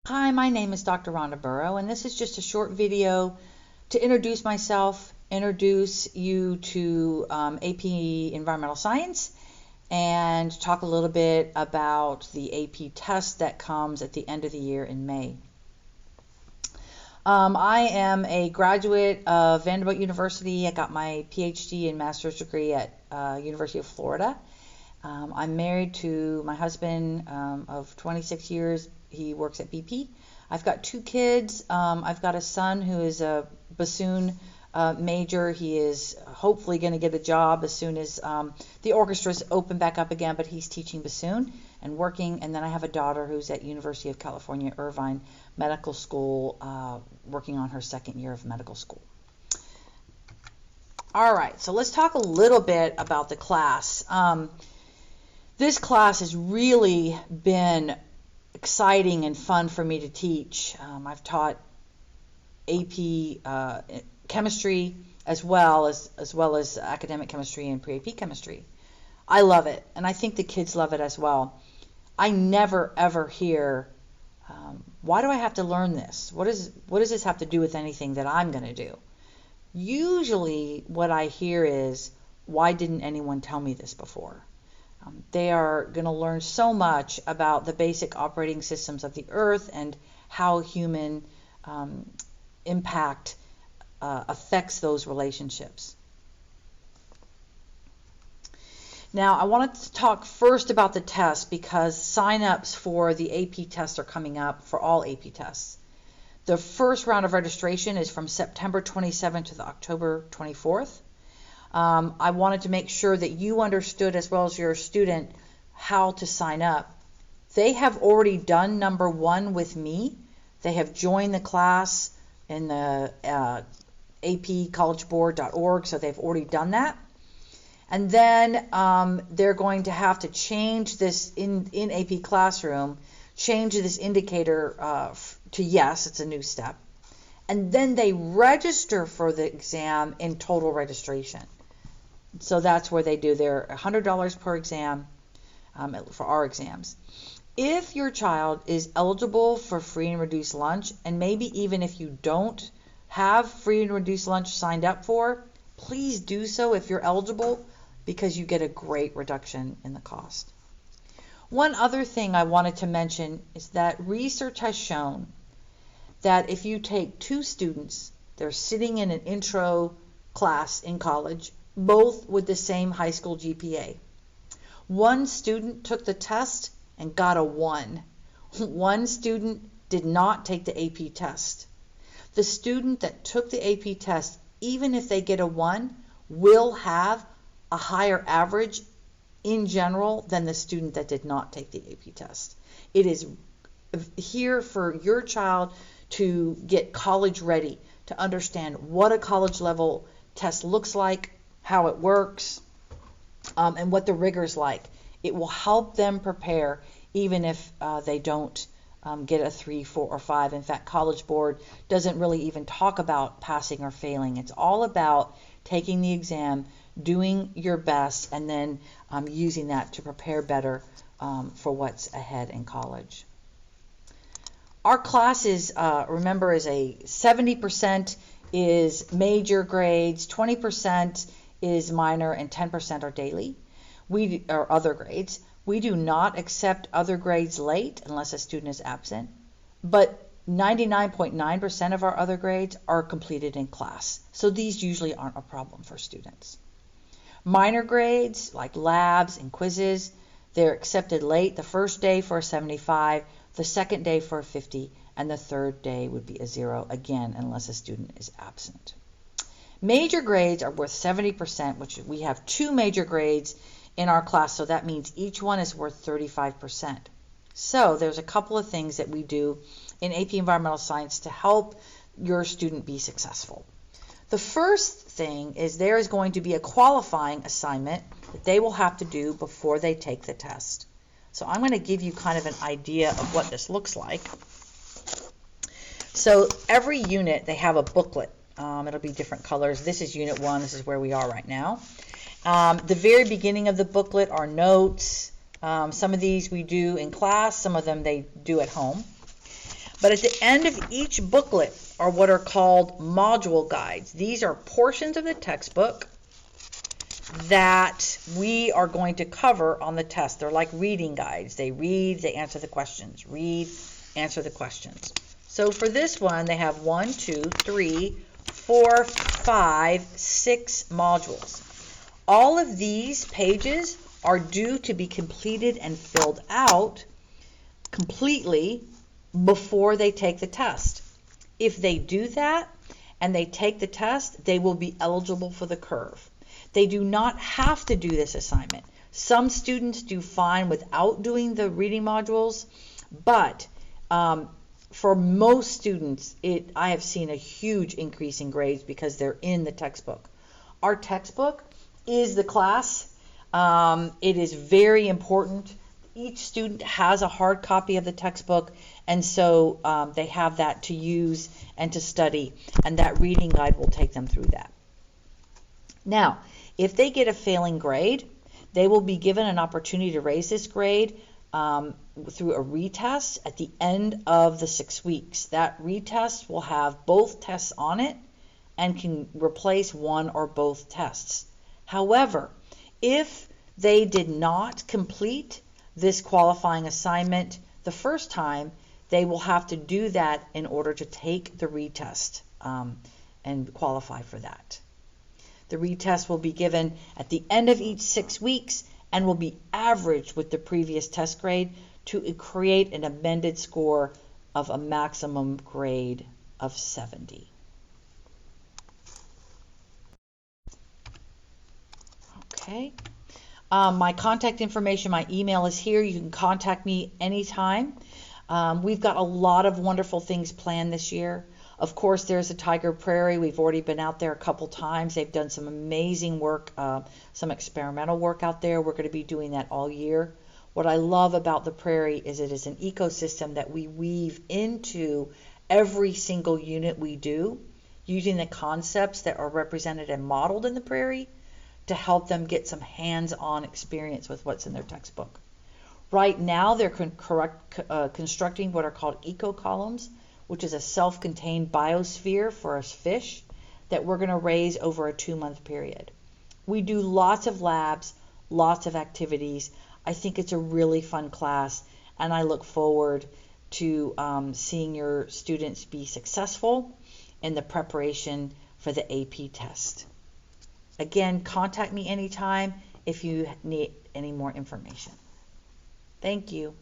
Hi, my name is Dr. Rhonda Burrow, and this is just a short video to introduce myself, introduce you to AP Environmental Science, and talk a little bit about the AP test that comes at the end of the year in May. I am a graduate of Vanderbilt University. I got my PhD and master's degree at University of Florida. I'm married to my husband of 26 years. He works at BP. I've got two kids. I've got a son who is a bassoon major. He is hopefully going to get a job as soon as the orchestras open back up again, but he's teaching bassoon and working. And then I have a daughter who's at University of California, Irvine Medical School, working on her second year of medical school. All right, so let's talk a little bit about the class. This class has really been exciting and fun for me to teach. I've taught AP chemistry as well as academic chemistry and pre-AP chemistry. I love it, and I think the kids love it as well. I never ever hear, why do I have to learn this? What does this have to do with anything that I'm going to do? Usually what I hear is, why didn't anyone tell me this before? They are going to learn so much about the basic operating systems of the earth and how human impact affects those relationships. Now, I wanted to talk first about the test because sign-ups for the AP tests are coming up for all AP tests. The first round of registration is from September 27th to October 24th. I wanted to make sure that you understood, as well as your student, how to sign up. They have already done number one with me. They have joined the class in the apcollegeboard.org, so they've already done that. And then they're going to have to change this in AP Classroom, change this indicator to yes, it's a new step. And then they register for the exam in total registration. So that's where they do their $100 per exam for our exams. If your child is eligible for free and reduced lunch, and maybe even if you don't have free and reduced lunch signed up for, please do so if you're eligible, because you get a great reduction in the cost. One other thing I wanted to mention is that research has shown that if you take two students, they're sitting in an intro class in college, both with the same high school GPA. One student took the test and got a 1. One student did not take the AP test. The student that took the AP test, even if they get a 1, will have a higher average in general than the student that did not take the AP test. It is here for your child to get college ready, to understand what a college level test looks like, how it works, and what the rigor's like. It will help them prepare even if they don't get a 3, 4, or 5. In fact, College Board doesn't really even talk about passing or failing. It's all about taking the exam, doing your best, and then using that to prepare better for what's ahead in college. Our classes, remember, is a 70% is major grades, 20% is minor, and 10% are daily. Or other grades. We do not accept other grades late unless a student is absent, but 99.9% of our other grades are completed in class. So these usually aren't a problem for students. Minor grades like labs and quizzes, they're accepted late. The first day for a 75, the second day for a 50, and the third day would be a 0, again, unless a student is absent. Major grades are worth 70%, which we have 2 major grades in our class, so that means each one is worth 35%. So there's a couple of things that we do in AP Environmental Science to help your student be successful. The first thing is there is going to be a qualifying assignment that they will have to do before they take the test. So I'm going to give you kind of an idea of what this looks like. So every unit, they have a booklet. It'll be different colors. This is Unit 1. This is where we are right now. The very beginning of the booklet are notes. Some of these we do in class. Some of them they do at home. But at the end of each booklet are what are called module guides. These are portions of the textbook that we are going to cover on the test. They're like reading guides. They read, they answer the questions. Read, answer the questions. So for this one, they have 1, 2, 3, 4, 5, 6 modules. All of these pages are due to be completed and filled out completely before they take the test. If they do that and they take the test, they will be eligible for the curve. They do not have to do this assignment. Some students do fine without doing the reading modules, but for most students, I have seen a huge increase in grades because they're in the textbook. Our textbook is the class. It is very important. Each student has a hard copy of the textbook, and so they have that to use and to study, and that reading guide will take them through that. Now, if they get a failing grade, they will be given an opportunity to raise this grade through a retest at the end of the 6 weeks. That retest will have both tests on it and can replace one or both tests. However, if they did not complete this qualifying assignment the first time, they will have to do that in order to take the retest and qualify for that. The retest will be given at the end of each 6 weeks and will be averaged with the previous test grade to create an amended score of a maximum grade of 70. Okay. My contact information, my email is here. You can contact me anytime. We've got a lot of wonderful things planned this year. Of course, there's a Tiger Prairie. We've already been out there a couple times. They've done some amazing work, some experimental work out there. We're going to be doing that all year. What I love about the Prairie is it is an ecosystem that we weave into every single unit we do, using the concepts that are represented and modeled in the Prairie to help them get some hands-on experience with what's in their textbook. Right now, they're constructing what are called eco-columns, which is a self-contained biosphere for a fish that we're going to raise over a 2-month period. We do lots of labs, lots of activities. I think it's a really fun class, and I look forward to seeing your students be successful in the preparation for the AP test. Again, contact me anytime if you need any more information. Thank you.